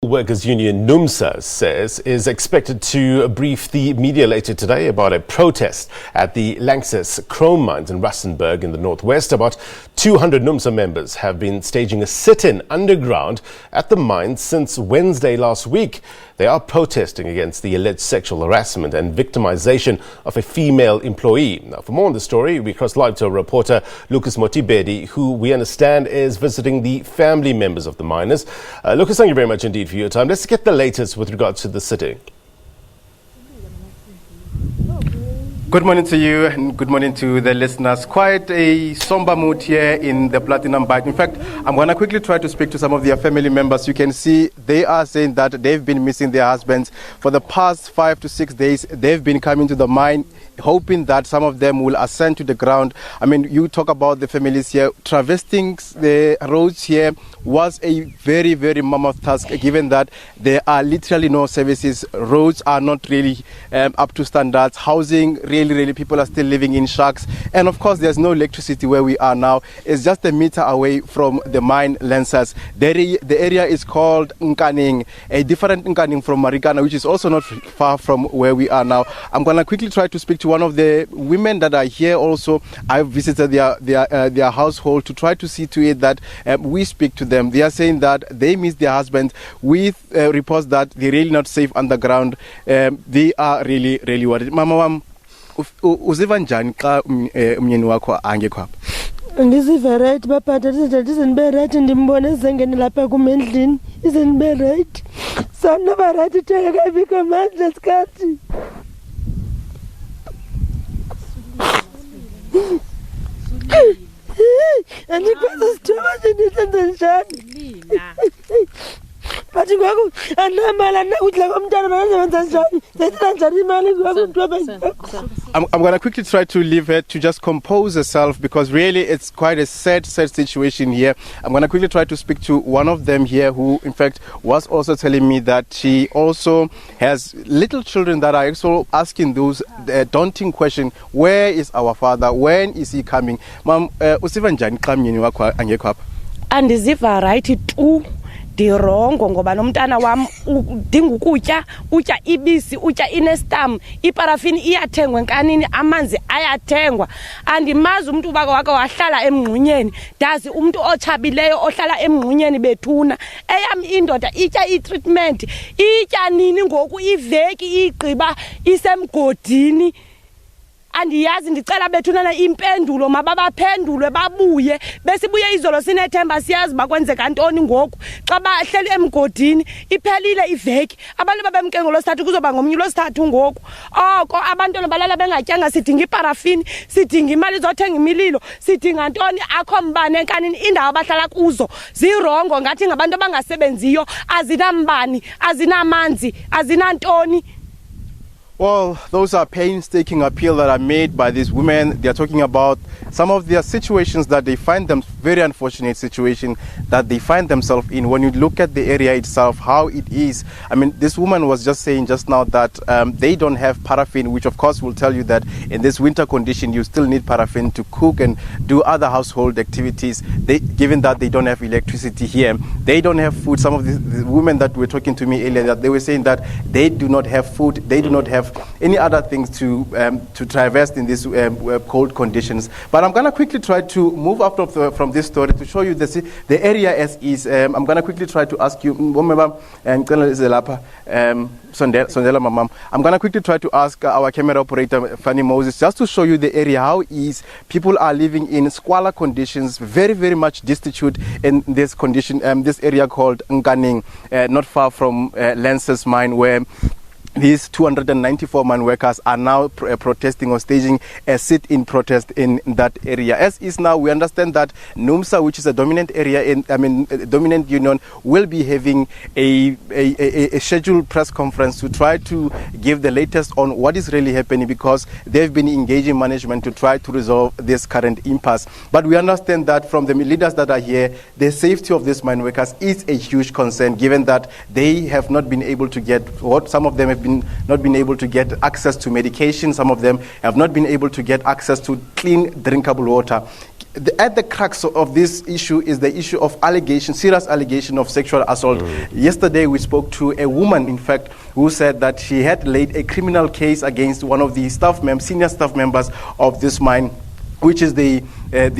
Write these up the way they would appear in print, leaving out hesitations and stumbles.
Workers Union NUMSA says is expected to brief the media later today about a protest at the LanXess Chrome Mines in Rustenburg in the northwest. About 200 NUMSA members have been staging a sit-in underground at the mine since Wednesday last week. They are protesting against the alleged sexual harassment and victimisation of a female employee. Now, for more on the story, we cross live to our reporter Lucas Mothibedi, who we understand is visiting the family members of the miners. Lucas, thank you very much indeed for your time. Let's get the latest with regards to the sitting. Good morning to you and good morning to the listeners. Quite a somber mood here in the Platinum Bite. In fact, I'm going to quickly try to speak to some of their family members. You can see they are saying that they've been missing their husbands for the past 5 to 6 days. They've been coming to the mine hoping that some of them will ascend to the ground. I mean, you talk about the families here. Traversing the roads here was a very, very mammoth task, given that there are literally no services. Roads are not really up to standards. Housing, really, people are still living in shacks. And of course, there's no electricity where we are now. It's just a meter away from the mine LanXess. The area is called Nkaning, a different Nkaning from Marikana, which is also not far from where we are now. I'm going to quickly try to speak to one of the women that are here also. I've visited their household to try to see to it that we speak to them. They are saying that they miss their husbands with reports that they're really not safe underground. They are really, really worried. Mama, uziva njani xa umyeni wakho angekho apha? Andiziva right baphatha ndizendibe right ndimbone ezengene lapha kum endlini izendibe right sandiba right theka bikho manje sikhathi andikwazi sithoba njendenze njani bathi ngoku andinamali andinakudla komntana bangazenza njani zenza njani imali ngoku I'm going to quickly try to leave her to just compose herself, because really it's quite a sad situation here. I'm going to quickly try to speak to one of them here who, in fact, was also telling me that she also has little children that are also asking those daunting question, where is our father? When is he coming? Mom, usiva njani xa myeni wakho angekho apha? Andiziva right tu. Ndirongo ngoba nomntana wam udinga ukutya, utya ibisi, utya inestam, iparafini iyathengwa enkanini, amanzi ayathengwa. Andimazi umuntu wakhe wahlala emngqunyeni, ndazi umuntu otshabileyo ohlala emngqunyeni bethuna. Eyam indoda itya itreatment, itya nini ngoku iveki igqiba isemgodini. Andiyazi ndicela bethunana impendulo mababaphendulwe babuye besibuye izolo sinethemba siyazi bakwenzeka ntoni ngoku xa bahleli emgodini iphelile iveki abantu babemke ngolosithathu kuzoba ngomnye losithathu ngoku oko abantwana balala bengatyanga sidinga iparafini sidinga imali zothenga imililo sidinga ntoni akho mbane enkanini indawo abahlala kuzo zirongo ngathi ngabantu abangasebenziyo azinambani azinamanzi azinantoni. Well, those are painstaking appeals that are made by these women. They are talking about some of their situations that they find them, very unfortunate situation that they find themselves in. When you look at the area itself, how it is, I mean, this woman was just saying just now that they don't have paraffin, which of course will tell you that in this winter condition, you still need paraffin to cook and do other household activities. Given that they don't have electricity here, they don't have food. Some of the women that were talking to me earlier, that they were saying that they do not have food, they do not have any other things to traverse in these cold conditions. But I'm going to quickly try to move up from this story to show you the area as is. I'm going to quickly try to ask you, I'm going to quickly try to ask our camera operator, Fanny Moses, just to show you the area, how it is. People are living in squalor conditions, very, very much destitute in this condition, this area called Nkaning, not far from LanXess mine, where these 294 mine workers are now protesting or staging a sit-in protest in that area. As is now, we understand that NUMSA, which is a dominant area, dominant union, will be having a scheduled press conference to try to give the latest on what is really happening, because they've been engaging management to try to resolve this current impasse. But we understand that from the leaders that are here, the safety of these mine workers is a huge concern, given that they have not been able to get what some of them have not been able to get access to medication. Some of them have not been able to get access to clean drinkable water. at the crux of this issue is the issue of serious allegation of sexual assault. Yesterday we spoke to a woman, in fact, who said that she had laid a criminal case against one of the senior staff members of this mine, which is the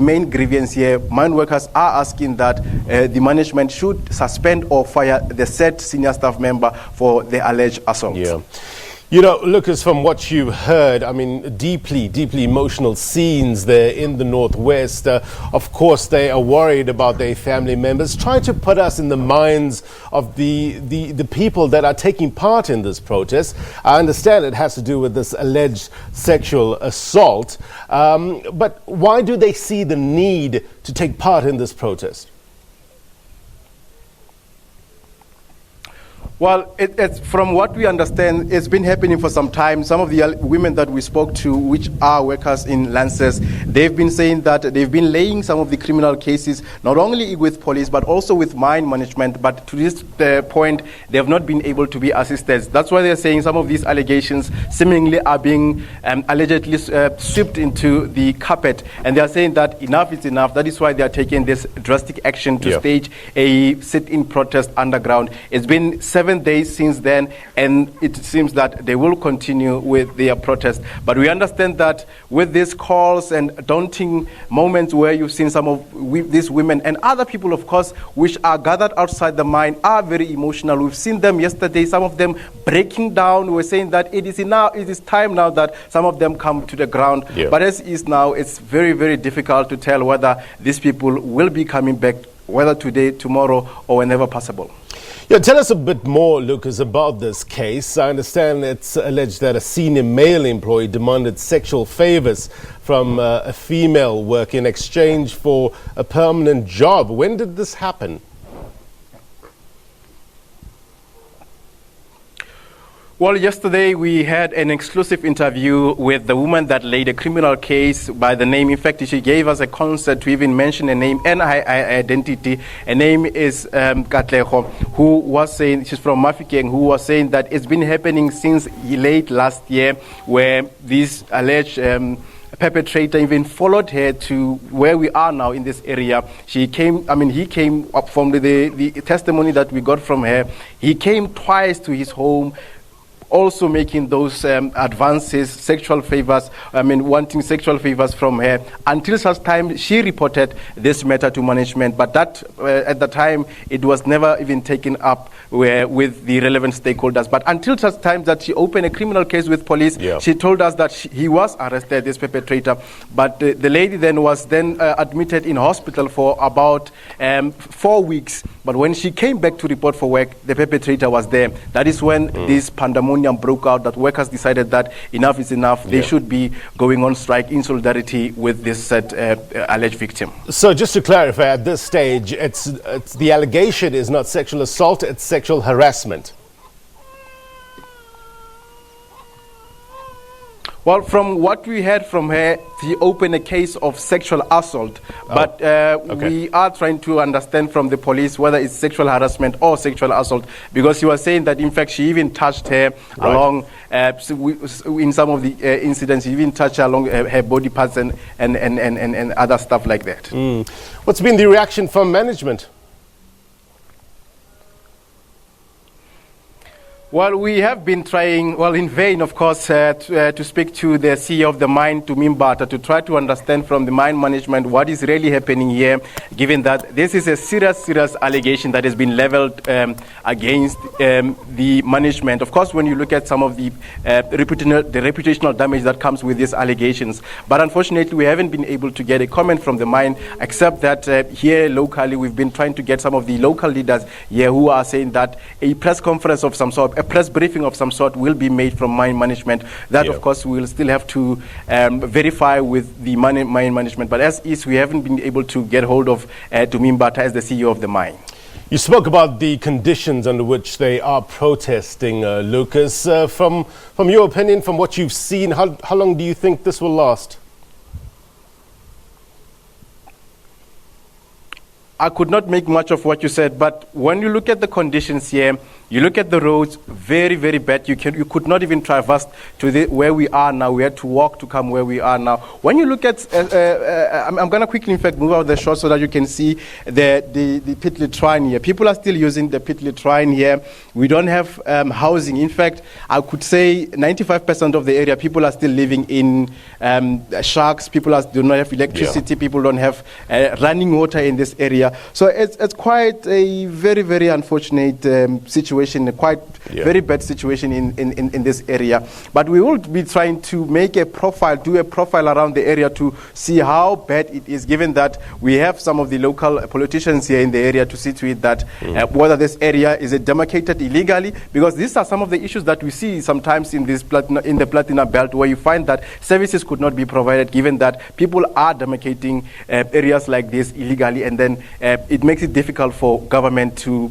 main grievance here. Mine workers are asking that the management should suspend or fire the said senior staff member for the alleged assault. Yeah. You know, Lucas, from what you've heard, I mean, deeply emotional scenes there in the Northwest. Of course, they are worried about their family members. Try to put us in the minds of the people that are taking part in this protest. I understand it has to do with this alleged sexual assault. But why do they see the need to take part in this protest? Well, it's from what we understand, it's been happening for some time. Some of the women that we spoke to, which are workers in LanXess, they've been saying that they've been laying some of the criminal cases, not only with police, but also with mine management. But to this point, they have not been able to be assisted. That's why they're saying some of these allegations seemingly are being allegedly swept into the carpet. And they're saying that enough is enough. That is why they're taking this drastic action to stage a sit-in protest underground. It's been 7 days since then, and it seems that they will continue with their protest. But we understand that with these calls and daunting moments where you've seen some of these women and other people, of course, which are gathered outside the mine, are very emotional. We've seen them yesterday, some of them breaking down. We're saying that it is time now that some of them come to the ground. Yeah. But as is now, it's very, very difficult to tell whether these people will be coming back, whether today, tomorrow, or whenever possible. Yeah, tell us a bit more, Lucas, about this case. I understand it's alleged that a senior male employee demanded sexual favors from a female worker in exchange for a permanent job. When did this happen? Well, yesterday we had an exclusive interview with the woman that laid a criminal case by the name. In fact, she gave us a consent to even mention a name and identity. Her name is Katlego, who was saying, she's from Mafikeng, who was saying that it's been happening since late last year, where this alleged perpetrator even followed her to where we are now in this area. He came up from the testimony that we got from her. He came twice to his home, also making those advances, sexual favors, wanting sexual favors from her, until such time she reported this matter to management. But that, at the time, it was never even taken up with the relevant stakeholders. But until such time that she opened a criminal case with police, she told us that he was arrested, this perpetrator. But the lady then was admitted in hospital for about 4 weeks. But when she came back to report for work, the perpetrator was there. That is when this pandemonium broke out, that workers decided that enough is enough. They should be going on strike in solidarity with this alleged victim. So just to clarify, at this stage, it's the allegation is not sexual assault, it's sexual harassment. Well, from what we heard from her, she opened a case of sexual assault. But we are trying to understand from the police whether it's sexual harassment or sexual assault, because she was saying that, in fact, she even touched her along, in some of the incidents, she even touched her along her body parts and other stuff like that. What's been the reaction from management? Well, we have been trying, in vain, of course, to speak to the CEO of the mine, to Mimbata, to try to understand from the mine management what is really happening here, given that this is a serious allegation that has been leveled against the management. Of course, when you look at some of the reputational damage that comes with these allegations. But unfortunately, we haven't been able to get a comment from the mine, except that here locally, we've been trying to get some of the local leaders here who are saying that a press conference of some sort, a press briefing of some sort will be made from mine management. That, of course, we will still have to verify with the mine management. But as is, we haven't been able to get hold of Tumimbata as the CEO of the mine. You spoke about the conditions under which they are protesting, Lucas. From your opinion, from what you've seen, how long do you think this will last? I could not make much of what you said, but when you look at the conditions here, you look at the roads, very, very bad. You could not even traverse to where we are now. We had to walk to come where we are now. When you look at, I'm going to quickly, in fact, move out the shot so that you can see the pit latrine here. People are still using the pit latrine here. We don't have housing. In fact, I could say 95% of the area, people are still living in shacks. People do not have electricity. Yeah. People don't have running water in this area. So it's quite a very, very unfortunate situation, a quite very bad situation in this area. But we will be trying to make a profile, do a profile around the area to see how bad it is, given that we have some of the local politicians here in the area to see to it that whether this area is demarcated illegally, because these are some of the issues that we see sometimes in the Platinum Belt, where you find that services could not be provided, given that people are demarcating areas like this illegally, and then it makes it difficult for government to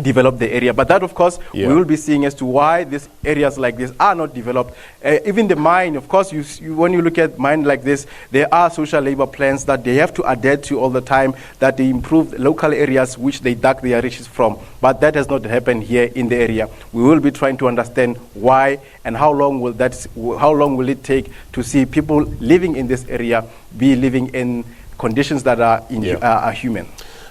develop the area. But that, of course, we will be seeing as to why these areas like this are not developed. Even the mine, of course, when you look at mine like this, there are social labor plans that they have to adhere to all the time, that they improve local areas which they dug their riches from. But that has not happened here in the area. We will be trying to understand why and how long will it take to see people living in this area be living in conditions that are human.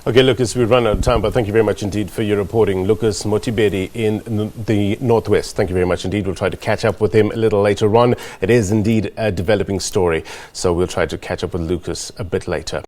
Okay, Lucas, we've run out of time, but thank you very much indeed for your reporting. Lucas Mothibedi in the Northwest. Thank you very much indeed. We'll try to catch up with him a little later on. It is indeed a developing story, so we'll try to catch up with Lucas a bit later.